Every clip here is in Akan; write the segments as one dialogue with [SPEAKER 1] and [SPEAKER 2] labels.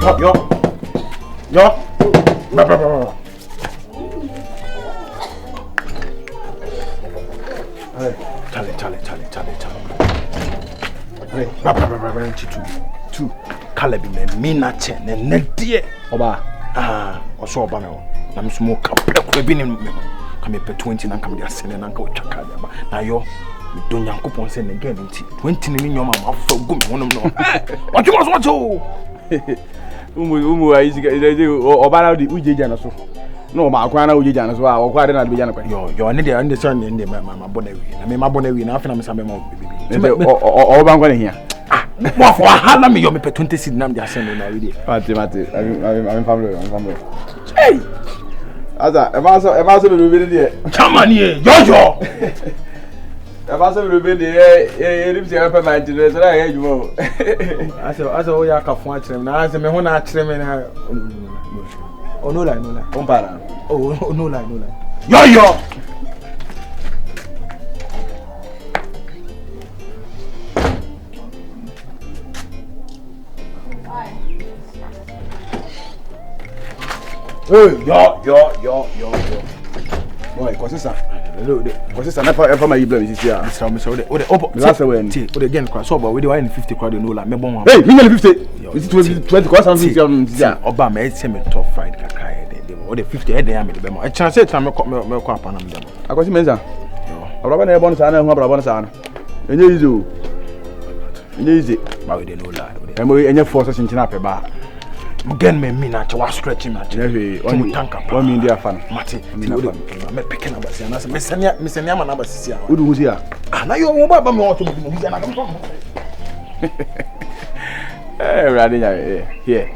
[SPEAKER 1] Yo. Charlie. Two. Caleb me na che ne nedie.
[SPEAKER 2] Oba.
[SPEAKER 1] Oso oba me. Na me sumo ka plek bi ni me. Ka me pe 20 na ka me asene na ka o twaka ya ba. Na yo me don Yankopon se ne gen nti 20 ni nyoma ma fa gum wonom no. Ojo.
[SPEAKER 2] Umu ayi oba na di ujeja na so. No ma akwa na ujeja na so a okwa de na beja na kwa.
[SPEAKER 1] Yo ne de so ne ma bona wi. Na me ma bona wi na afi na me sambe ma bibi.
[SPEAKER 2] Oba ngwa ne hia.
[SPEAKER 1] Mo for hala me yo me pe 20 seed na me asene na wi de.
[SPEAKER 2] Mate. I'm family. Hey. Aza, e ma so be be de.
[SPEAKER 1] Chamani yo.
[SPEAKER 2] E ma so be de e rim se pa man de so na e jumo.
[SPEAKER 1] Asa o ya ka fun a kire me na asa me ho na a kire me na no lie.
[SPEAKER 2] Compara.
[SPEAKER 1] Oh, no lie. Yo. Hey, yo.
[SPEAKER 2] Boy, consistent. Consistent. Never my blame this year.
[SPEAKER 1] The last one. The again, so but we do 50 crowd no lie. Me bon.
[SPEAKER 2] Hey, me 50. It's 20 cost something.
[SPEAKER 1] Yeah, Obama e say me top fried kaka e dey. O the 50 e dey am dey be mo. E chance say time me ko apana me dem.
[SPEAKER 2] Akosi menza. Obraba na e bon sa na hu obraba na sa na. Enye easy.
[SPEAKER 1] Ba we dey no lie.
[SPEAKER 2] Enye force chinchina pe ba.
[SPEAKER 1] Again me na che wa stretching na che.
[SPEAKER 2] One tanka. 1 million dia fan.
[SPEAKER 1] Mate. Me picking up say na say me senia ma na ba sisi a.
[SPEAKER 2] Udu husi a.
[SPEAKER 1] Na yo mo ba me auto mo husi na kam.
[SPEAKER 2] Ready here.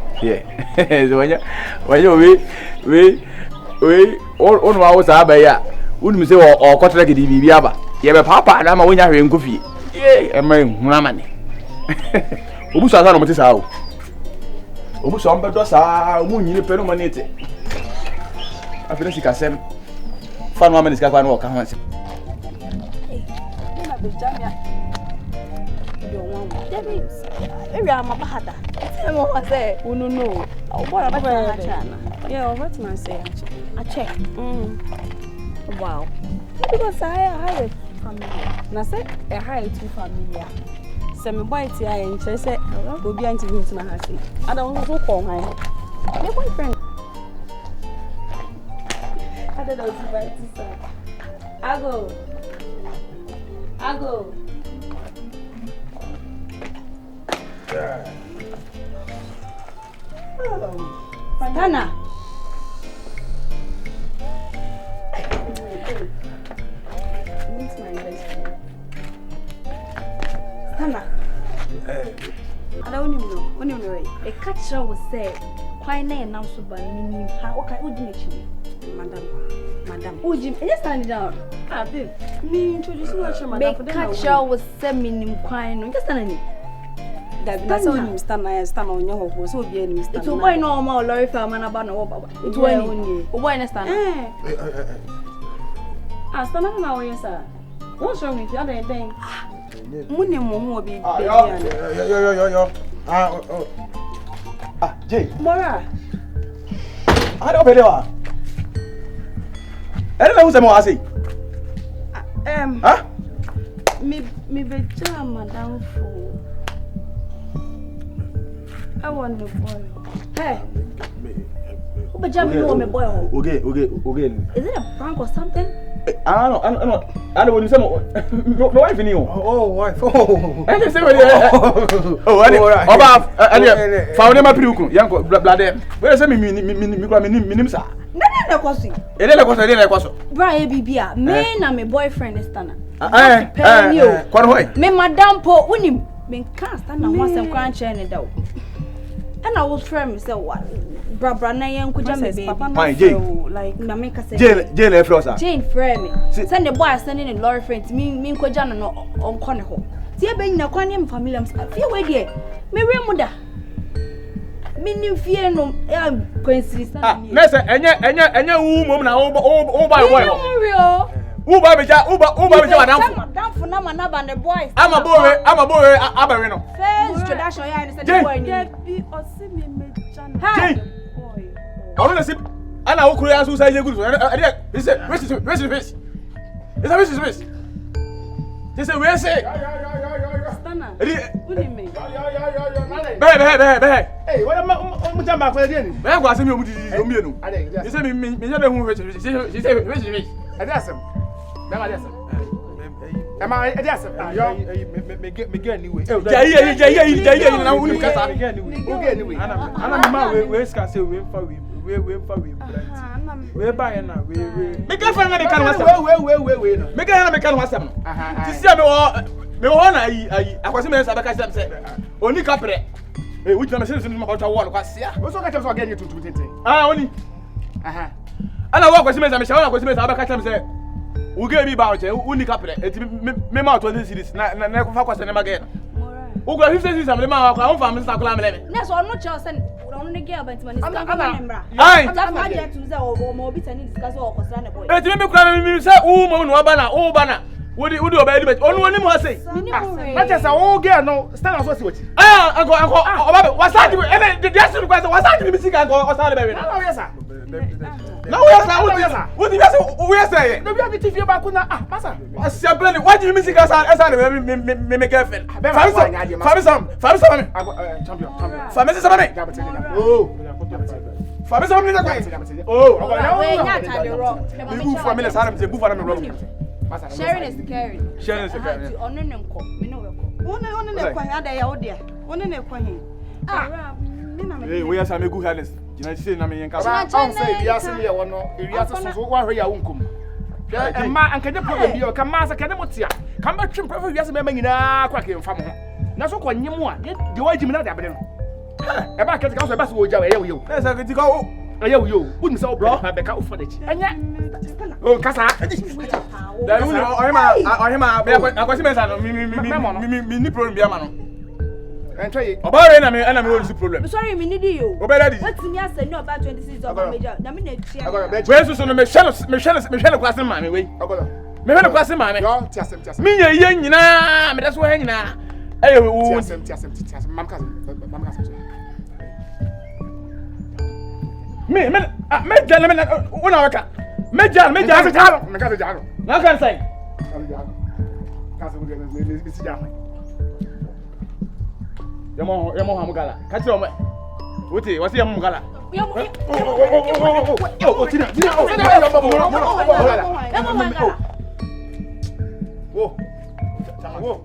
[SPEAKER 2] So when we on wa wo sa ba ya. Unu say o kotre gidi bibi aba. Ye be papa na ma wonya hwe nkofi. E ma huna mane. Obu sa no moti sa o. Obu so mbe do sa mu nyini pe no manete. Afere sika sem. Fa no amene sika kwa no ka han se.
[SPEAKER 3] Na be jamia. Yo wan. David. Maybe I'm a bahada. I'm going to say, oh no. What about China? Yeah, what man say? I check. Wow. Because I hired family. Na say I hired two family. Say me boy ti I and say go be anti him na ha say. I don't want to call my. My boyfriend. I don't know what to say. I go. Stunna. Meet my best friend. Stunna. I don't know. A catcher was say, why nay now so by me? How okay, would you Madam. Oh, Jim, just stand down. Ah, babe. Me introduce you to Madam. The catcher was sending quine. Just stand. That's all you stand on your home. So be any mistake. It's why no more lorry farmer about no baba. It's why only. Why understand? Ah, stand on now, yes, sir. What's wrong with the other thing? Money more be.
[SPEAKER 1] Yo. Jay.
[SPEAKER 3] Mora.
[SPEAKER 2] I don't believe. I don't know who's the more I say.
[SPEAKER 3] Huh? Me be jam madam for. I want the boy. Hey. Who be jam me want me boy?
[SPEAKER 2] Okay.
[SPEAKER 3] Is it a prank or something?
[SPEAKER 2] I don't know. I don't want to say my wife in you.
[SPEAKER 1] Oh, wife. Oh.
[SPEAKER 2] I just say oh, Oba, found my priuku. Yanko blood. Where say me sir.
[SPEAKER 3] No question.
[SPEAKER 2] Ele question.
[SPEAKER 3] Bra bibia. Me na me boyfriend is Stunna.
[SPEAKER 2] Kwa hoy.
[SPEAKER 3] Me madam po unim. Me kan Stunna ho asem kwan che ne daw. And I was friend me say what? Bra na yen ko jam me baby.
[SPEAKER 2] Fine, Jane.
[SPEAKER 3] Like na me ka say.
[SPEAKER 2] Jane e flow sir.
[SPEAKER 3] Jane friend me. Send the boy sending in lorry friend me ko jam no on ko ne ho. Ti e be nyina kwan am family am. Fie we de. Me we mu da. Minim fie no coincidence na ni.
[SPEAKER 2] Na say enye wu mom na wo boy boy.
[SPEAKER 3] No.
[SPEAKER 2] Uba beja madam.
[SPEAKER 3] Madam for na manaba the boys.
[SPEAKER 2] I'm a boy, abawe no.
[SPEAKER 3] First introduction ya ni say the boy ni.
[SPEAKER 4] Debbie osi me meja
[SPEAKER 3] Hey.
[SPEAKER 2] Ono na sip ana wo kuro aso sai guru. He said, "Where's this? He said, "Where say?"
[SPEAKER 3] Stunna. Uni me.
[SPEAKER 2] Be.
[SPEAKER 1] Hey, what am I jamba for again?
[SPEAKER 2] Be go asemi omu didi omienu. He said me nya hu he said, "Where's this?"
[SPEAKER 1] Adasem. Dem adasem. Am I adasem? Me get anyway.
[SPEAKER 2] Jai na uni kasa.
[SPEAKER 1] Me get anyway.
[SPEAKER 4] Ana ma we ska say we fa we we buy na we
[SPEAKER 2] Me ka fa na me kan wasem.
[SPEAKER 1] We no.
[SPEAKER 2] Me ka na me kan wasem no. Ti sia me wo na ayi akwase me nsa be ka say oni ka pre. Wuti na me say ma kwa wo no kwa sia.
[SPEAKER 1] We so ka tell so again you to tete.
[SPEAKER 2] Oni. Ana wo akwase me nsa me sha wo akwase me nsa be ka say we get me ba che uni ka pre. Eti me ma 20 series na ko fa kwase ne magain. Ugwa 50 series am le ma kwa on fa me nsa kula me le.
[SPEAKER 3] Na so no cho sen ono ne girl bent man is kan remember.
[SPEAKER 2] Ai.
[SPEAKER 3] That ma get to say o mo bi tani discuss o kwasra ne boy.
[SPEAKER 2] Eti me kula me say wo mo no ba na wo ba na. Wodi oba edi bet onu oni mo say.
[SPEAKER 1] Na just all girl no stand so si wati.
[SPEAKER 2] Anko oba wasaji ene the just request wasaji mi sika anko osale be we na.
[SPEAKER 1] Oh yes sir.
[SPEAKER 2] Na we say wodi we say.
[SPEAKER 1] No be have TV ba ko na masa.
[SPEAKER 2] Asiabele wadi mi sika esa me girlfriend. Fami sam
[SPEAKER 1] Champion.
[SPEAKER 2] Fami sam me.
[SPEAKER 1] Oh.
[SPEAKER 2] Fami sam me na kwa.
[SPEAKER 1] Oh,
[SPEAKER 3] we nya ta the rock.
[SPEAKER 2] Me bu for me le sare me bu for me rock.
[SPEAKER 3] Sharing is caring.
[SPEAKER 2] Sharing is caring.
[SPEAKER 3] Ono ne nko, me no we ko.
[SPEAKER 5] One ne kwa ya da ya odia. One ne kwa hin.
[SPEAKER 3] Me na me.
[SPEAKER 2] Hey, we are some good hands. Jina say na me yen ka.
[SPEAKER 1] I'm say biase me wo no, biase so wa hwe ya wonkom. E ma ankaje problem bi o ka ma sa kane motia. Ka ma twem prefer biase me ma nyina kwa ke mfa mo ho. Na so kwa nyem a, de wa jimi na da bede no. E ba kete ka so e ba so wo ja we ye wo.
[SPEAKER 2] Na sa kete ka o.
[SPEAKER 1] Aye wo yo. Wonu say wo bro ha be ka wo for the chi. Anya. Oh, kasa.
[SPEAKER 2] Da uni ohima be akwasi mensa no mi ni problem bi ama no.
[SPEAKER 1] Entwe.
[SPEAKER 2] Oba re na me won si problem.
[SPEAKER 3] Sorry me need you.
[SPEAKER 2] Oba daddy.
[SPEAKER 3] What me asa no about 26 of major. Na me na tia.
[SPEAKER 2] We so no me hwe no kwase ma me we.
[SPEAKER 1] Ogodo.
[SPEAKER 2] Me hwe no kwase ma me.
[SPEAKER 1] Yo, tiasem.
[SPEAKER 2] Me ye nyina, me da so he nyina. Aye wo.
[SPEAKER 1] Tiasem. Mam kasa.
[SPEAKER 2] Me jale me una waka. Me jale.
[SPEAKER 1] Me kasa jalo.
[SPEAKER 2] Na kan sai.
[SPEAKER 1] Kasa wo de si jalo.
[SPEAKER 2] Yamo hamugala. Kati o me. Wuti, wasi hamugala.
[SPEAKER 1] Oh,